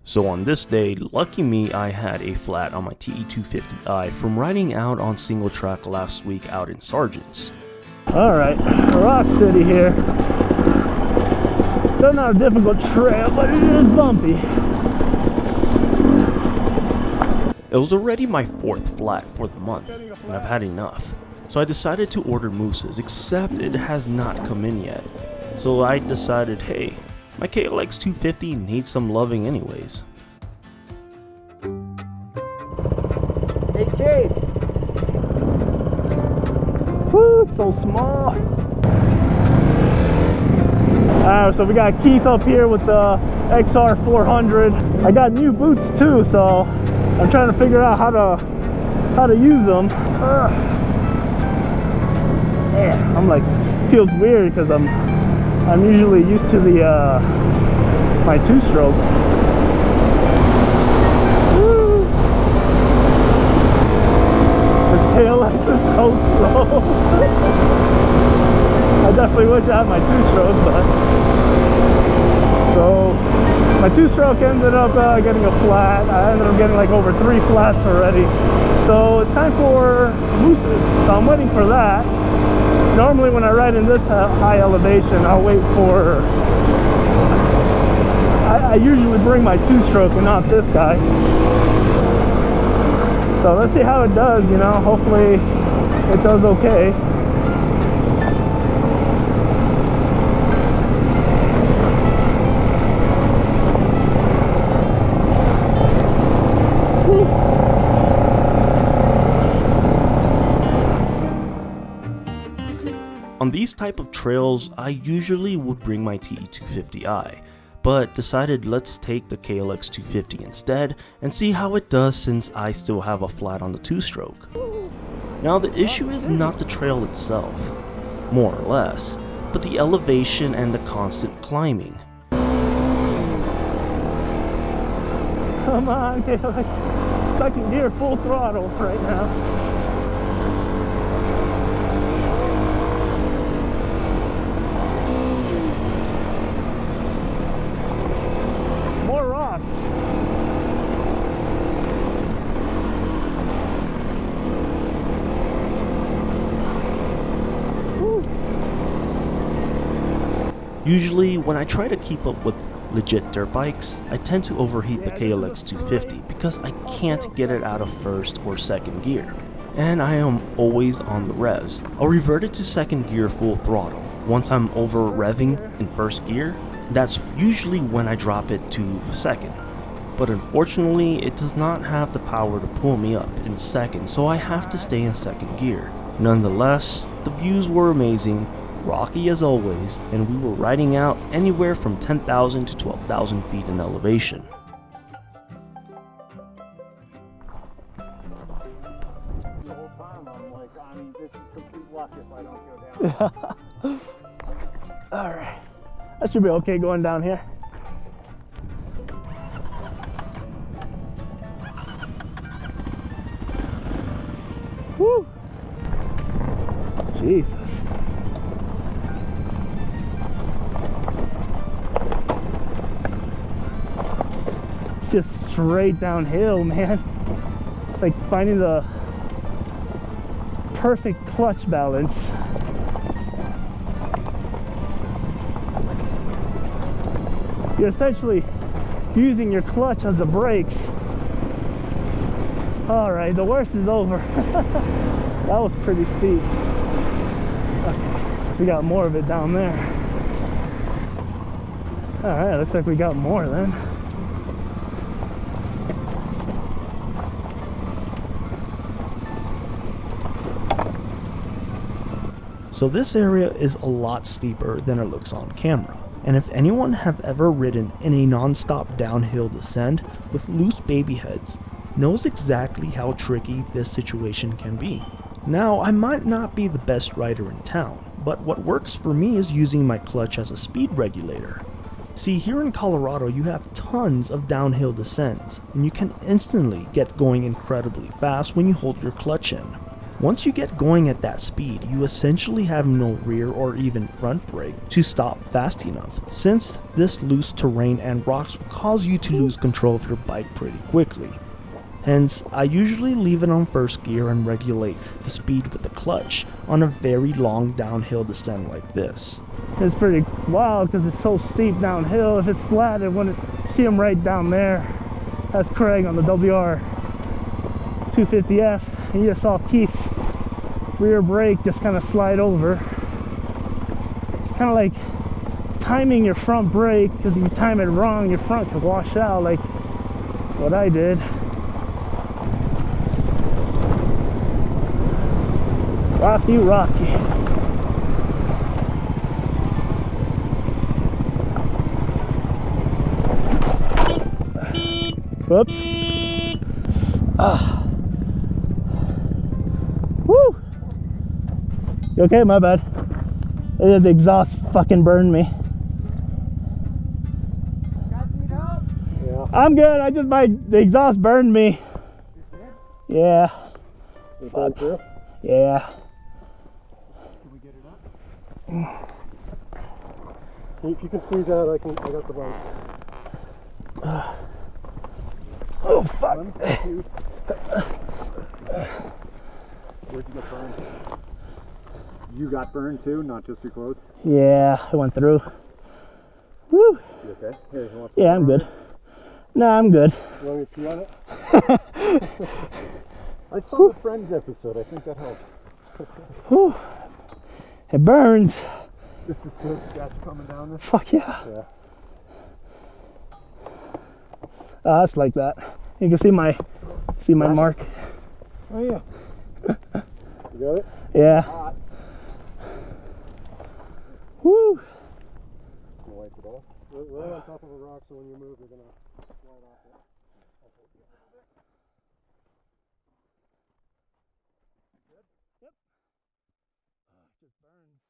So on this day, lucky me, I had a flat on my TE250i from riding out on single track last week out in Sargents. Alright, Rock City here. So not a difficult trail, but it is bumpy. It was already my 4th flat for the month, and I've had enough. So I decided to order mousses, except it has not come in yet. So I decided, hey, my KLX250 needs some loving anyways. Hey Jade! Woo, it's so small! Alright, so we got Keith up here with the XR400. I got new boots too, so I'm trying to figure out how to use them. Yeah, I'm like, feels weird because I'm usually used to the my 2-stroke. Woo. This KLX is so slow. I definitely wish I had my 2-stroke, but so my 2-stroke ended up getting a flat. I ended up getting like over 3 flats already. So it's time for mousses. So I'm waiting for that. Normally when I ride in this high elevation, I'll wait for, I usually bring my 2-stroke and not this guy. So let's see how it does, you know, hopefully it does okay. On these type of trails, I usually would bring my TE250i, but decided let's take the KLX250 instead and see how it does since I still have a flat on the 2-stroke. Now the issue is not the trail itself, more or less, but the elevation and the constant climbing. Come on, KLX. 2nd gear, full throttle right now. Usually, when I try to keep up with legit dirt bikes, I tend to overheat the KLX250 because I can't get it out of 1st or 2nd gear, and I am always on the revs. I'll revert it to 2nd gear full throttle. Once I'm over revving in 1st gear, that's usually when I drop it to 2nd. But unfortunately, it does not have the power to pull me up in 2nd, so I have to stay in 2nd gear. Nonetheless, the views were amazing, rocky as always, and we were riding out anywhere from 10,000 to 12,000 feet in elevation. The whole time I'm like, I mean, this is complete luck if I don't go down. Alright, that should be okay going down here. Woo! Jesus. Just straight downhill, man. It's like finding the perfect clutch balance. You're essentially using your clutch as the brakes. All right, the worst is over. That was pretty steep. Okay, so we got more of it down there. All right, looks like we got more then. So this area is a lot steeper than it looks on camera, and if anyone have ever ridden in a non-stop downhill descent with loose baby heads, knows exactly how tricky this situation can be. Now, I might not be the best rider in town, but what works for me is using my clutch as a speed regulator. See, here in Colorado you have tons of downhill descents, and you can instantly get going incredibly fast when you hold your clutch in. Once you get going at that speed, you essentially have no rear or even front brake to stop fast enough, since this loose terrain and rocks will cause you to lose control of your bike pretty quickly. Hence, I usually leave it on first gear and regulate the speed with the clutch on a very long downhill descent like this. It's pretty wild because it's so steep downhill. If it's flat, it wouldn't see him right down there. That's Craig on the WR250F. And you just saw Keith's rear brake just kind of slide over. It's kind of like timing your front brake, because if you time it wrong, your front could wash out like what I did. Rocky, rocky. Whoops. Ah. Woo! You okay? My bad. The exhaust fucking burned me. Yeah. I'm good. The exhaust burned me. Yeah. You going through? Yeah. Can we get it up? If you can squeeze out, I got the bike. Oh fuck. 1, 2. Where'd you get burned? You got burned too, not just your clothes? Yeah, I went through. Woo. You okay? Here, you want Yeah, I'm good. No, I'm good. You want me to pee on it? I saw the Friends episode. I think that helped. Whew. It burns. This is so sketch coming down this. Fuck yeah. Yeah. It's like that. You can see my mark. Oh yeah. You got it? Yeah. Woo. Can wipe it off. We're on top of a rock, so when you move, you're gonna slide off it. Yep. Just burns.